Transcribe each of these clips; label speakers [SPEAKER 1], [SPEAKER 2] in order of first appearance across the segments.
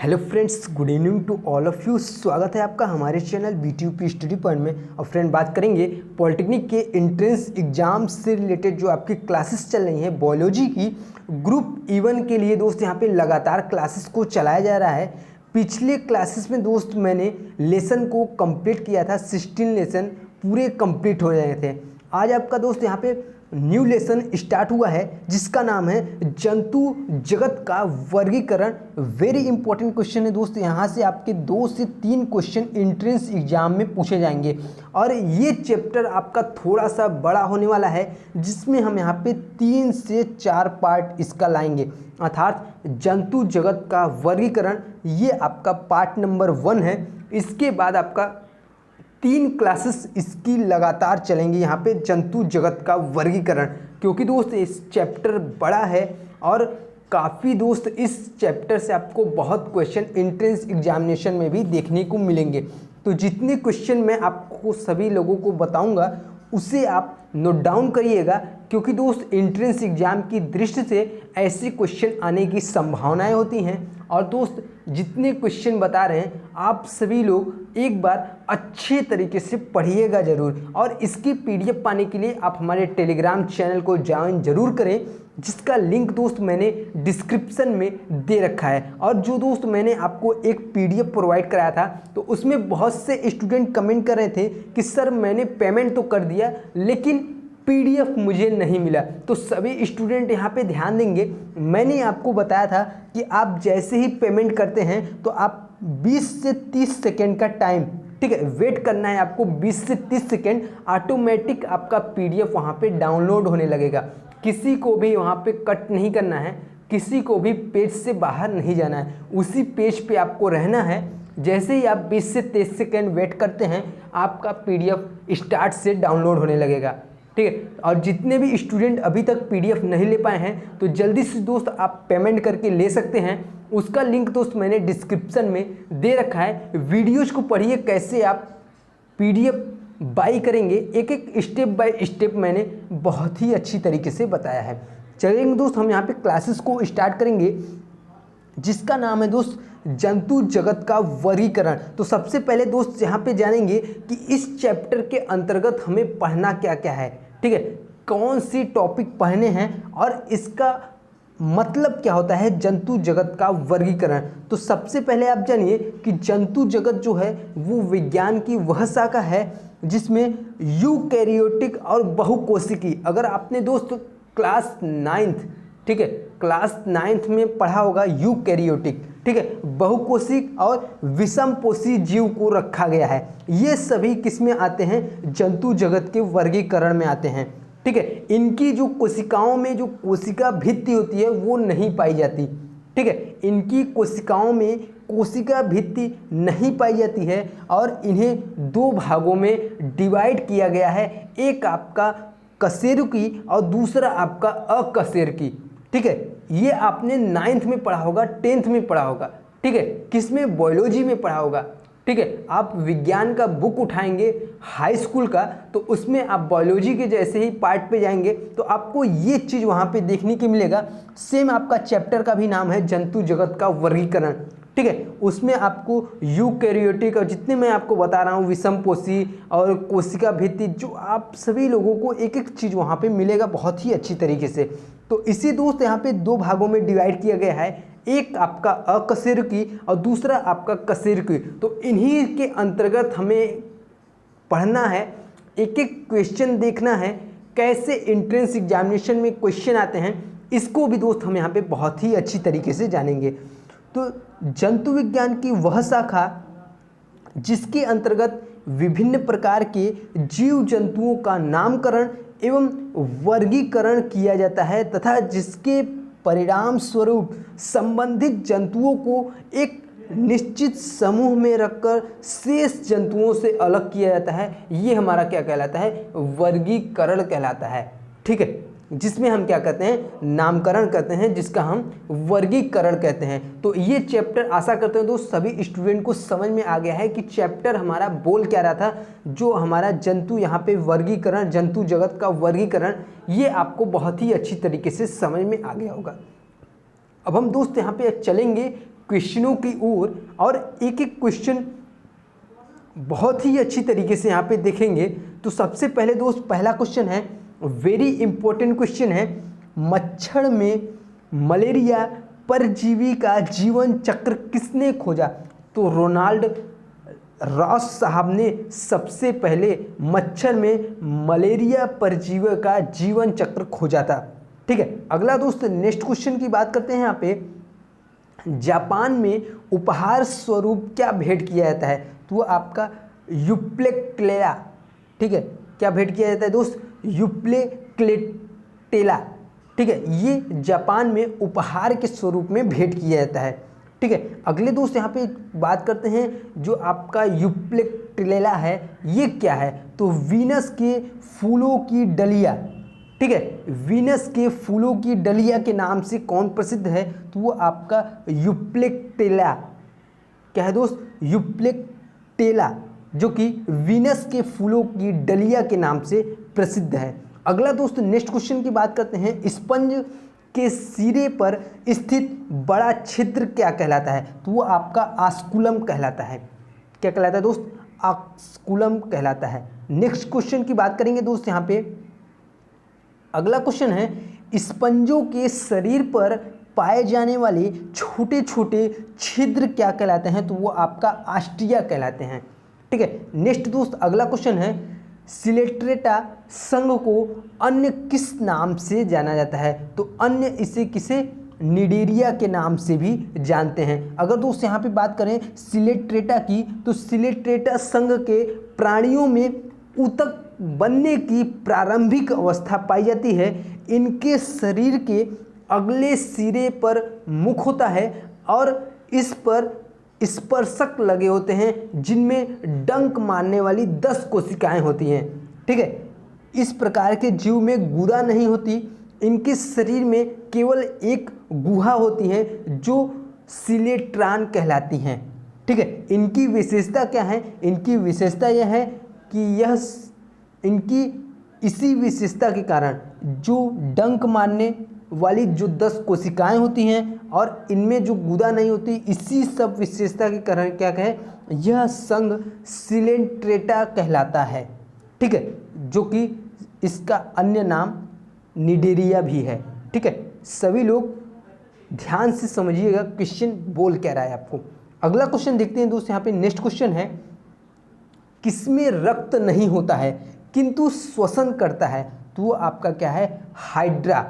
[SPEAKER 1] Hello friends, good evening to all of you. स्वागत है आपका हमारे चैनल BTUP स्टडी पॉइंट में। और फ्रेंड, बात करेंगे पॉलिटेक्निक के एंट्रेंस एग्जाम से रिलेटेड जो आपकी क्लासेस चल रही हैं बायोलॉजी की ग्रुप E1 के लिए। दोस्त, यहाँ पे लगातार क्लासेस को चलाया जा रहा है। पिछले क्लासेस में दोस्त मैंने लेसन को कंप्लीट किया था, 16 लेसन पूरे कंप्लीट हो गए थे। आज आपका दोस्त यहाँ पे न्यू लेसन स्टार्ट हुआ है जिसका नाम है जंतु जगत का वर्गीकरण। वेरी इंपॉर्टेंट क्वेश्चन है दोस्त। यहाँ से आपके 2 से 3 क्वेश्चन एंट्रेंस एग्जाम में पूछे जाएंगे और ये चैप्टर आपका थोड़ा सा बड़ा होने वाला है जिसमें हम यहाँ पे 3 से 4 पार्ट इसका लाएंगे। अर्थात जंतु जगत का वर्गीकरण ये आपका पार्ट नंबर 1 है। इसके बाद आपका 3 क्लासेस इसकी लगातार चलेंगी यहाँ पे जंतु जगत का वर्गीकरण, क्योंकि दोस्त इस चैप्टर बड़ा है और काफ़ी दोस्त इस चैप्टर से आपको बहुत क्वेश्चन एंट्रेंस एग्जामिनेशन में भी देखने को मिलेंगे। तो जितने क्वेश्चन मैं आपको सभी लोगों को बताऊंगा उसे आप नोट डाउन करिएगा, क्योंकि दोस्त एंट्रेंस एग्जाम की दृष्टि से ऐसे क्वेश्चन आने की संभावनाएं होती हैं। और दोस्त, जितने क्वेश्चन बता रहे हैं आप सभी लोग एक बार अच्छे तरीके से पढ़िएगा ज़रूर। और इसकी PDF पाने के लिए आप हमारे टेलीग्राम चैनल को ज्वाइन जरूर करें, जिसका लिंक दोस्त मैंने डिस्क्रिप्शन में दे रखा है। और जो दोस्त मैंने आपको एक PDF प्रोवाइड कराया था तो उसमें बहुत से स्टूडेंट कमेंट कर रहे थे कि सर मैंने पेमेंट तो कर दिया लेकिन PDF मुझे नहीं मिला। तो सभी स्टूडेंट यहाँ पे ध्यान देंगे। मैंने आपको बताया था कि आप जैसे ही पेमेंट करते हैं तो आप 20 से 30 सेकेंड का टाइम, ठीक है, वेट करना है आपको। 20 से 30 सेकेंड ऑटोमेटिक आपका PDF वहाँ पे डाउनलोड होने लगेगा। किसी को भी वहाँ पे कट नहीं करना है, किसी को भी पेज से बाहर नहीं जाना है, उसी पेज पे आपको रहना है। जैसे ही आप 20 से 30 सेकेंड वेट करते हैं आपका PDF स्टार्ट से डाउनलोड होने लगेगा, ठीक है। और जितने भी स्टूडेंट अभी तक PDF नहीं ले पाए हैं तो जल्दी से दोस्त आप पेमेंट करके ले सकते हैं। उसका लिंक दोस्त मैंने डिस्क्रिप्शन में दे रखा है। वीडियोज़ को पढ़िए कैसे आप PDF बाई करेंगे, एक एक स्टेप बाय स्टेप मैंने बहुत ही अच्छी तरीके से बताया है। चलेंगे दोस्त, हम यहाँ पे क्लासेस को स्टार्ट करेंगे जिसका नाम है दोस्त जंतु जगत का वर्गीकरण। तो सबसे पहले दोस्त यहाँ पे जानेंगे कि इस चैप्टर के अंतर्गत हमें पढ़ना क्या क्या है, ठीक है, कौन सी टॉपिक पढ़ने हैं और इसका मतलब क्या होता है जंतु जगत का वर्गीकरण। तो सबसे पहले आप जानिए कि जंतु जगत जो है वो विज्ञान की वह शाखा है जिसमें यूकैरियोटिक और बहुकोशिकी। अगर आपने दोस्त क्लास 9th, ठीक है, क्लास 9th में पढ़ा होगा यूकैरियोटिक, ठीक है, बहुकोशिक और विषमपोषी जीव को रखा गया है। ये सभी किस में आते हैं? जंतु जगत के वर्गीकरण में आते हैं, ठीक है। इनकी जो कोशिकाओं में जो कोशिका भित्ति होती है वो नहीं पाई जाती, ठीक है, इनकी कोशिकाओं में कोशिका भित्ति नहीं पाई जाती है और इन्हें 2 भागों में डिवाइड किया गया है। एक आपका कशेरुकी और दूसरा आपका अकशेरुकी, ठीक है। ये आपने 9th में पढ़ा होगा, 10th में पढ़ा होगा, ठीक है, किसमें? बायोलॉजी में पढ़ा होगा, ठीक है। आप विज्ञान का बुक उठाएंगे हाई स्कूल का तो उसमें आप बायोलॉजी के जैसे ही पार्ट पे जाएंगे तो आपको ये चीज़ वहाँ पे देखने को मिलेगा। सेम आपका चैप्टर का भी नाम है जंतु जगत का वर्गीकरण, ठीक है। उसमें आपको यूकैरियोटिक और जितने मैं आपको बता रहा हूँ विषमपोषी और कोशिका भित्ति, जो आप सभी लोगों को एक एक चीज़ वहाँ पे मिलेगा बहुत ही अच्छी तरीके से। तो इसी दोस्त यहाँ पे 2 भागों में डिवाइड किया गया है, एक आपका अकशेरुकी और दूसरा आपका कशेरुकी। तो इन्हीं के अंतर्गत हमें पढ़ना है, एक एक क्वेश्चन देखना है, कैसे एंट्रेंस एग्जामिनेशन में क्वेश्चन आते हैं इसको भी दोस्त हम यहाँ पे बहुत ही अच्छी तरीके से जानेंगे। तो जंतु विज्ञान की वह शाखा जिसके अंतर्गत विभिन्न प्रकार के जीव जंतुओं का नामकरण एवं वर्गीकरण किया जाता है तथा जिसके परिणाम स्वरूप संबंधित जंतुओं को एक निश्चित समूह में रखकर शेष जंतुओं से अलग किया जाता है, ये हमारा क्या कहलाता है? वर्गीकरण कहलाता है, ठीक है। जिसमें हम क्या कहते हैं? नामकरण कहते हैं, जिसका हम वर्गीकरण कहते हैं। तो ये चैप्टर आशा करते हैं दोस्त सभी स्टूडेंट को समझ में आ गया है कि चैप्टर हमारा बोल क्या रहा था। जो हमारा जंतु यहाँ पे वर्गीकरण, जंतु जगत का वर्गीकरण, ये आपको बहुत ही अच्छी तरीके से समझ में आ गया होगा। अब हम दोस्त यहाँ पे चलेंगे क्वेश्चनों की ओर और एक एक क्वेश्चन बहुत ही अच्छी तरीके से यहाँ पे देखेंगे। तो सबसे पहले दोस्त पहला क्वेश्चन है, वेरी इंपॉर्टेंट क्वेश्चन है, मच्छर में मलेरिया परजीवी का जीवन चक्र किसने खोजा? तो रोनाल्ड रॉस साहब ने सबसे पहले मच्छर में मलेरिया परजीवी का जीवन चक्र खोजा था। ठीक है, अगला दोस्त नेक्स्ट क्वेश्चन की बात करते हैं। यहाँ पे जापान में उपहार स्वरूप क्या भेंट किया जाता है? तो वो आपका यूप्लेक्टेला। ठीक है, क्या भेंट किया जाता है दोस्त? यूप्लेक्टेला। ठीक है, ये जापान में उपहार के स्वरूप में भेंट किया जाता है। ठीक है, अगले दोस्त यहाँ पे बात करते हैं जो आपका यूप्लेक्टेला है, ये क्या है? तो वीनस के फूलों की डलिया। ठीक है, वीनस के फूलों की डलिया के नाम से कौन प्रसिद्ध है? तो वो आपका यूप्लेक्टेला। क्या है दोस्त? यूप्लेक्टेला, जो कि वीनस के फूलों की डलिया के नाम से प्रसिद्ध है। अगला दोस्त नेक्स्ट क्वेश्चन की बात करते हैं, स्पंज के सिरे पर स्थित बड़ा छिद्र क्या कहलाता है? तो वो आपका आस्कुलम कहलाता है। क्या कहलाता है दोस्त? आस्कुलम कहलाता है। नेक्स्ट क्वेश्चन की बात करेंगे दोस्त। यहाँ पे अगला क्वेश्चन है, स्पंजों के शरीर पर पाए जाने वाले छोटे छोटे छिद्र क्या कहलाते हैं? तो वो आपका आस्टिया कहलाते हैं। ठीक है, नेक्स्ट दोस्त अगला क्वेश्चन है, सिलेट्रेटा संघ को अन्य किस नाम से जाना जाता है? तो अन्य इसे किसे निडेरिया के नाम से भी जानते हैं। अगर दोस्त यहाँ पे बात करें सिलेट्रेटा की, तो सिलेट्रेटा संघ के प्राणियों में ऊतक बनने की प्रारंभिक अवस्था पाई जाती है। इनके शरीर के अगले सिरे पर मुख होता है और इस पर स्पर्शक लगे होते हैं जिनमें डंक मारने वाली 10 कोशिकाएं होती हैं। ठीक है, इस प्रकार के जीव में गुदा नहीं होती। इनके शरीर में केवल एक गुहा होती है जो सिलेट्रान कहलाती हैं। ठीक है, इनकी विशेषता क्या है? इनकी विशेषता यह है कि इनकी इसी विशेषता के कारण जो डंक मारने वाली जो 10 कोशिकाएं होती हैं और इनमें जो गुदा नहीं होती, इसी सब विशेषता के कारण क्या कहें, यह संघ सिलेट्रेटा कहलाता है। ठीक है, जो कि इसका अन्य नाम निडेरिया भी है। ठीक है, सभी लोग ध्यान से समझिएगा क्वेश्चन बोल क्या रहा है आपको। अगला क्वेश्चन देखते हैं दोस्त। यहाँ पे नेक्स्ट क्वेश्चन है, किसमें रक्त नहीं होता है किंतु श्वसन करता है? तो वो आपका क्या है? हाइड्रा।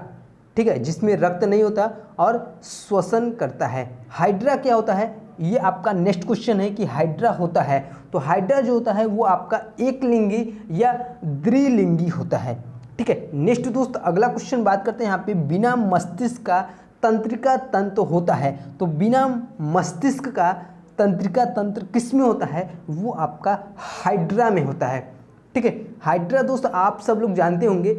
[SPEAKER 1] ठीक है, जिसमें रक्त नहीं होता और श्वसन करता है। हाइड्रा क्या होता है? ये आपका नेक्स्ट क्वेश्चन है कि हाइड्रा होता है। तो हाइड्रा जो होता है वो आपका एक लिंगी या द्विलिंगी होता है। ठीक है, नेक्स्ट दोस्त अगला क्वेश्चन बात करते हैं। यहाँ पे बिना मस्तिष्क का तंत्रिका तंत्र होता है। तो बिना मस्तिष्क का तंत्रिका तंत्र किस में होता है? वो आपका हाइड्रा में होता है। ठीक है, हाइड्रा दोस्त आप सब लोग जानते होंगे,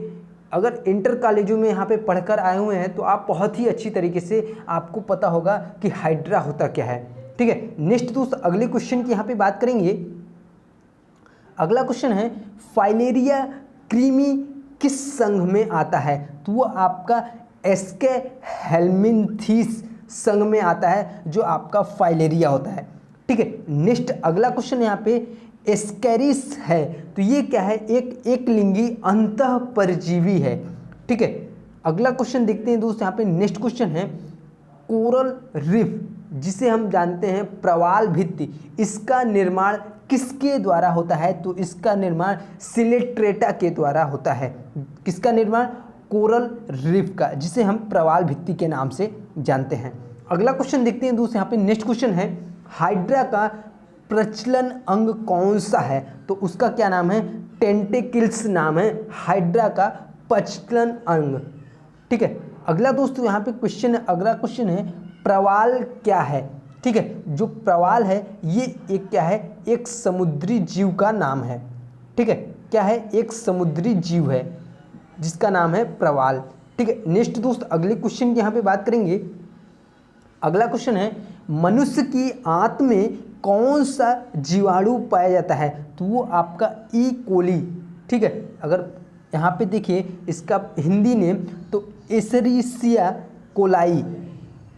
[SPEAKER 1] अगर इंटर कॉलेजों में यहाँ पे पढ़कर आए हुए हैं तो आप बहुत ही अच्छी तरीके से आपको पता होगा कि हाइड्रा होता क्या है। ठीक है, नेक्स्ट दोस्त अगले क्वेश्चन की यहाँ पे बात करेंगे। अगला क्वेश्चन है, फाइलेरिया कृमि किस संघ में आता है? तो वो आपका एस्के हेलमिन्थीस संघ में आता है, जो आपका फाइलेरिया होता है। ठीक है, नेक्स्ट अगला क्वेश्चन यहाँ पे एस्केरिस है। तो ये क्या है? एक लिंगी अंतः परजीवी है। ठीक है, अगला क्वेश्चन देखते हैं दोस्त। यहाँ पे नेक्स्ट क्वेश्चन है, कोरल रीफ जिसे हम जानते हैं प्रवाल भित्ति, इसका निर्माण किसके द्वारा होता है? तो इसका निर्माण सिलेट्रेटा के द्वारा होता है। किसका निर्माण? कोरल रीफ का, जिसे हम प्रवाल भित्ति के नाम से जानते हैं। अगला क्वेश्चन देखते हैं दोस्त। यहाँ पे नेक्स्ट क्वेश्चन है, हाइड्रा का प्रचलन अंग कौन सा है? तो उसका क्या नाम है? टेंटेकिल्स नाम है हाइड्रा का प्रचलन अंग। ठीक है, अगला दोस्त यहाँ पे क्वेश्चन है, अगला क्वेश्चन है, प्रवाल क्या है? ठीक है, जो प्रवाल है ये एक क्या है? एक समुद्री जीव का नाम है। ठीक है, क्या है? एक समुद्री जीव है जिसका नाम है प्रवाल। ठीक है, नेक्स्ट दोस्त अगले क्वेश्चन की यहाँ पे बात करेंगे। अगला क्वेश्चन है, मनुष्य की आंत में कौन सा जीवाणु पाया जाता है? तो वो आपका ई कोली। ठीक है, अगर यहाँ पे देखिए इसका हिंदी नेम तो एसरीसिया कोलाई।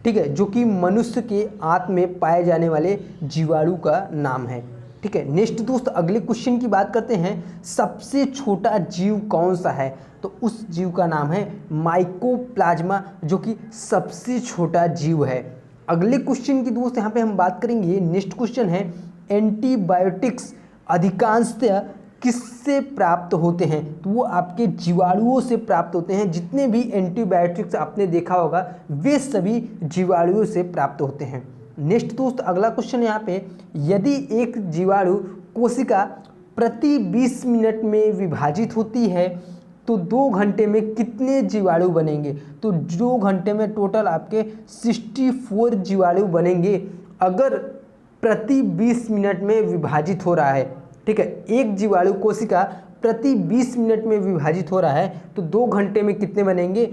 [SPEAKER 1] ठीक है, जो कि मनुष्य के आंत में पाए जाने वाले जीवाणु का नाम है। ठीक है, नेक्स्ट दोस्त अगले क्वेश्चन की बात करते हैं, सबसे छोटा जीव कौन सा है? तो उस जीव का नाम है माइकोप्लाज्मा, जो कि सबसे छोटा जीव है। अगले क्वेश्चन की दोस्त यहाँ पे हम बात करेंगे, नेक्स्ट क्वेश्चन है, एंटीबायोटिक्स अधिकांशतः किससे प्राप्त होते हैं? तो वो आपके जीवाणुओं से प्राप्त होते हैं। जितने भी एंटीबायोटिक्स आपने देखा होगा वे सभी जीवाणुओं से प्राप्त होते हैं। नेक्स्ट दोस्त अगला क्वेश्चन यहाँ पे, यदि एक जीवाणु कोशिका प्रति 20 मिनट में विभाजित होती है तो 2 घंटे में कितने जीवाणु बनेंगे? तो 2 घंटे में टोटल आपके 64 जीवाणु बनेंगे अगर प्रति 20 मिनट में विभाजित हो रहा है। ठीक है, एक जीवाणु कोशिका प्रति 20 मिनट में विभाजित हो रहा है तो 2 घंटे में कितने बनेंगे,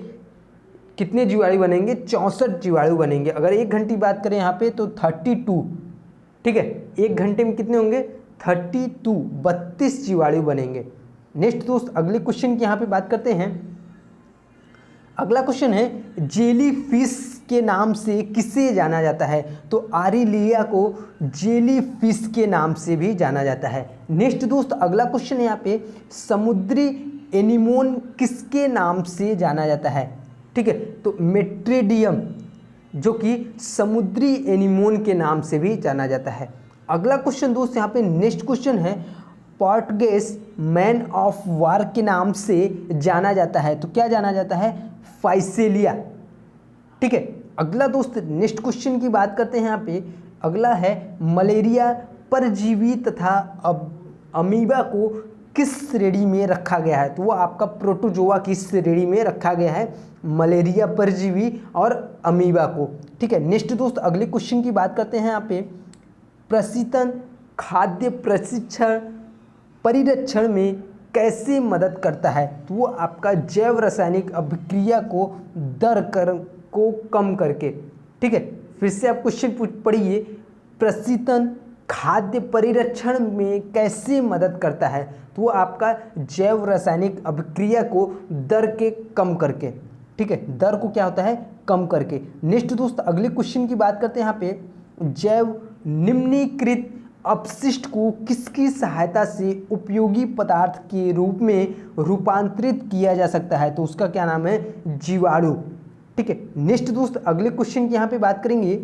[SPEAKER 1] कितने जीवाणु बनेंगे? 64 जीवाणु बनेंगे। अगर 1 घंटे की बात करें यहाँ पे तो 32। ठीक है, 1 घंटे में कितने होंगे? 32 जीवाणु बनेंगे। नेक्स्ट दोस्त अगले क्वेश्चन की यहाँ पे बात करते हैं। अगला क्वेश्चन है, जेली फिश के नाम से किसे जाना जाता है? तो आरिलिया को जेली फिश के नाम से भी जाना जाता है। नेक्स्ट दोस्त अगला क्वेश्चन है यहाँ पे, समुद्री एनीमोन किसके नाम से जाना जाता है? ठीक है, तो मेट्रेडियम, जो कि समुद्री एनीमोन के नाम से भी जाना जाता है। अगला क्वेश्चन दोस्त यहाँ पे नेक्स्ट क्वेश्चन है, पोर्टुगेज मैन ऑफ वार के नाम से जाना जाता है तो क्या जाना जाता है? फाइसेलिया। ठीक है, अगला दोस्त नेक्स्ट क्वेश्चन की बात करते हैं यहाँ पे। अगला है, मलेरिया परजीवी तथा अमीबा को किस श्रेणी में रखा गया है? तो वो आपका प्रोटोजोआ की श्रेणी में रखा गया है, मलेरिया परजीवी और अमीबा को। ठीक है, नेक्स्ट दोस्त अगले क्वेश्चन की बात करते हैं यहाँ पे, प्रशीतन खाद्य प्रशिक्षण परिरक्षण में कैसे मदद करता है? तो वो आपका जैव रासायनिक अभिक्रिया को को कम करके। ठीक है, फिर से आप क्वेश्चन पढ़िए, प्रशीतन खाद्य परिरक्षण में कैसे मदद करता है? तो वो आपका जैव रासायनिक अभिक्रिया को दर के कम करके। ठीक है, दर को क्या होता है? कम करके। नेक्स्ट दोस्त अगले क्वेश्चन की बात करते हैं यहाँ पे, जैव निम्नीकृत अपशिष्ट को किसकी सहायता से उपयोगी पदार्थ के रूप में रूपांतरित किया जा सकता है? तो उसका क्या नाम है? जीवाणु। ठीक है, नेक्स्ट दोस्त अगले क्वेश्चन की यहाँ पे बात करेंगे।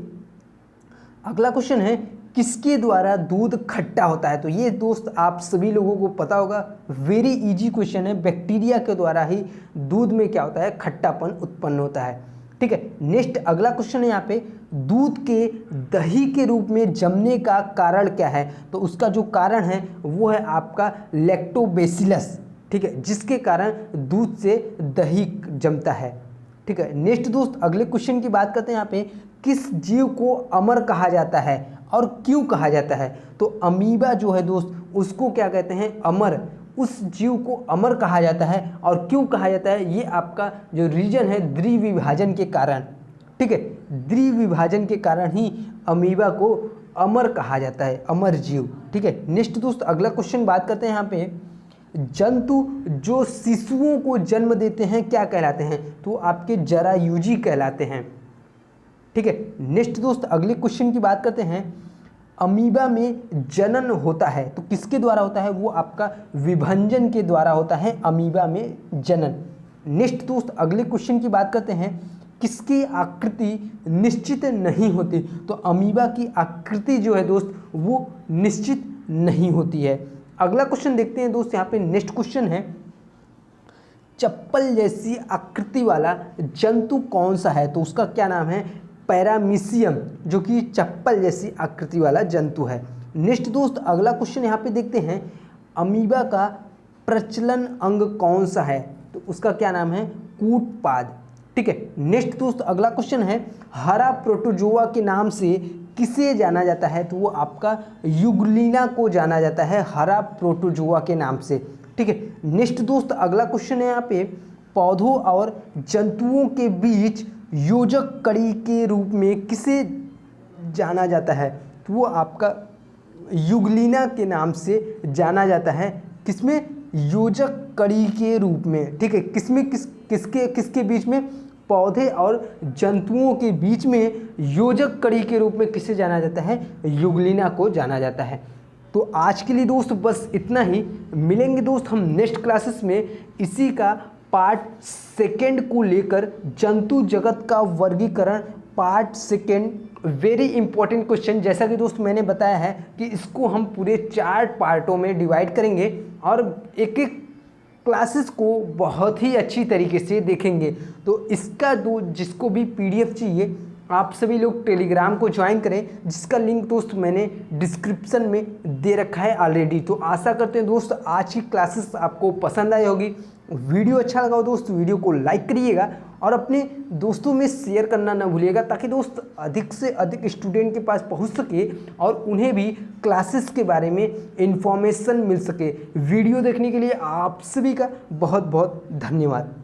[SPEAKER 1] अगला क्वेश्चन है, किसके द्वारा दूध खट्टा होता है? तो ये दोस्त आप सभी लोगों को पता होगा, वेरी इजी क्वेश्चन है। बैक्टीरिया के द्वारा ही दूध में क्या होता है? खट्टापन उत्पन्न होता है। ठीक है, नेक्स्ट अगला क्वेश्चन है यहाँ पे, दूध के दही के रूप में जमने का कारण क्या है? तो उसका जो कारण है वो है आपका लैक्टोबैसिलस। ठीक है, जिसके कारण दूध से दही जमता है। ठीक है, नेक्स्ट दोस्त अगले क्वेश्चन की बात करते हैं यहाँ पे, किस जीव को अमर कहा जाता है और क्यों कहा जाता है? तो अमीबा जो है दोस्त, उसको क्या कहते हैं? अमर। उस जीव को अमर कहा जाता है और क्यों कहा जाता है? ये आपका जो रीजन है द्विविभाजन के कारण। ठीक है, द्विविभाजन के कारण ही अमीबा को अमर कहा जाता है, अमर जीव। ठीक है, नेक्स्ट दोस्त अगला क्वेश्चन बात करते हैं यहाँ पे, जंतु जो शिशुओं को जन्म देते हैं क्या कहलाते हैं? तो आपके जरायुजी कहलाते हैं। ठीक है, नेक्स्ट दोस्त अगले क्वेश्चन की बात करते हैं, अमीबा में जनन होता है तो किसके द्वारा होता है? वो आपका विभंजन के द्वारा होता है, अमीबा में जनन। नेक्स्ट दोस्त अगले क्वेश्चन की बात करते हैं, किसकी आकृति निश्चित नहीं होती? तो अमीबा की आकृति जो है दोस्त वो निश्चित नहीं होती है। अगला क्वेश्चन देखते हैं दोस्त, यहाँ पे नेक्स्ट क्वेश्चन है, चप्पल जैसी आकृति वाला जंतु कौन सा है? तो उसका क्या नाम है? पैरामीशियम, जो कि चप्पल जैसी आकृति वाला जंतु है। नेक्स्ट दोस्त अगला क्वेश्चन यहाँ पे देखते हैं, अमीबा का प्रचलन अंग कौन सा है? तो उसका क्या नाम है? कूटपाद। ठीक है, नेक्स्ट दोस्त अगला क्वेश्चन है, हरा प्रोटोजोआ के नाम से किसे जाना जाता है? तो वो आपका युगलिना को जाना जाता है, हरा प्रोटोजोआ के नाम से। ठीक है, नेक्स्ट दोस्त अगला क्वेश्चन है यहाँ पे, पौधों और जंतुओं के बीच योजक कड़ी के रूप में किसे जाना जाता है? तो वो आपका युगलिना के नाम से जाना जाता है। किसमें? योजक कड़ी के रूप में। ठीक है, किसमें किसके बीच में? पौधे और जंतुओं के बीच में योजक कड़ी के रूप में किसे जाना जाता है? युगलिना को जाना जाता है। तो आज के लिए दोस्त बस इतना ही। मिलेंगे दोस्त हम नेक्स्ट क्लासेस में इसी का पार्ट सेकेंड को लेकर, जंतु जगत का वर्गीकरण part second. Very important question. जैसा कि दोस्त मैंने बताया है कि इसको हम पूरे 4 पार्टों में डिवाइड करेंगे और एक एक क्लासेस को बहुत ही अच्छी तरीके से देखेंगे। तो इसका जिसको भी PDF चाहिए आप सभी लोग टेलीग्राम को ज्वाइन करें, जिसका लिंक दोस्त मैंने डिस्क्रिप्शन में दे रखा है ऑलरेडी। तो आशा करते हैं दोस्त आज की क्लासेस आपको पसंद आई होगी। वीडियो अच्छा लगा हो दोस्त वीडियो को लाइक करिएगा और अपने दोस्तों में शेयर करना ना भूलिएगा, ताकि दोस्त अधिक से अधिक स्टूडेंट के पास पहुंच सके और उन्हें भी क्लासेस के बारे में इंफॉर्मेशन मिल सके। वीडियो देखने के लिए आप सभी का बहुत बहुत धन्यवाद।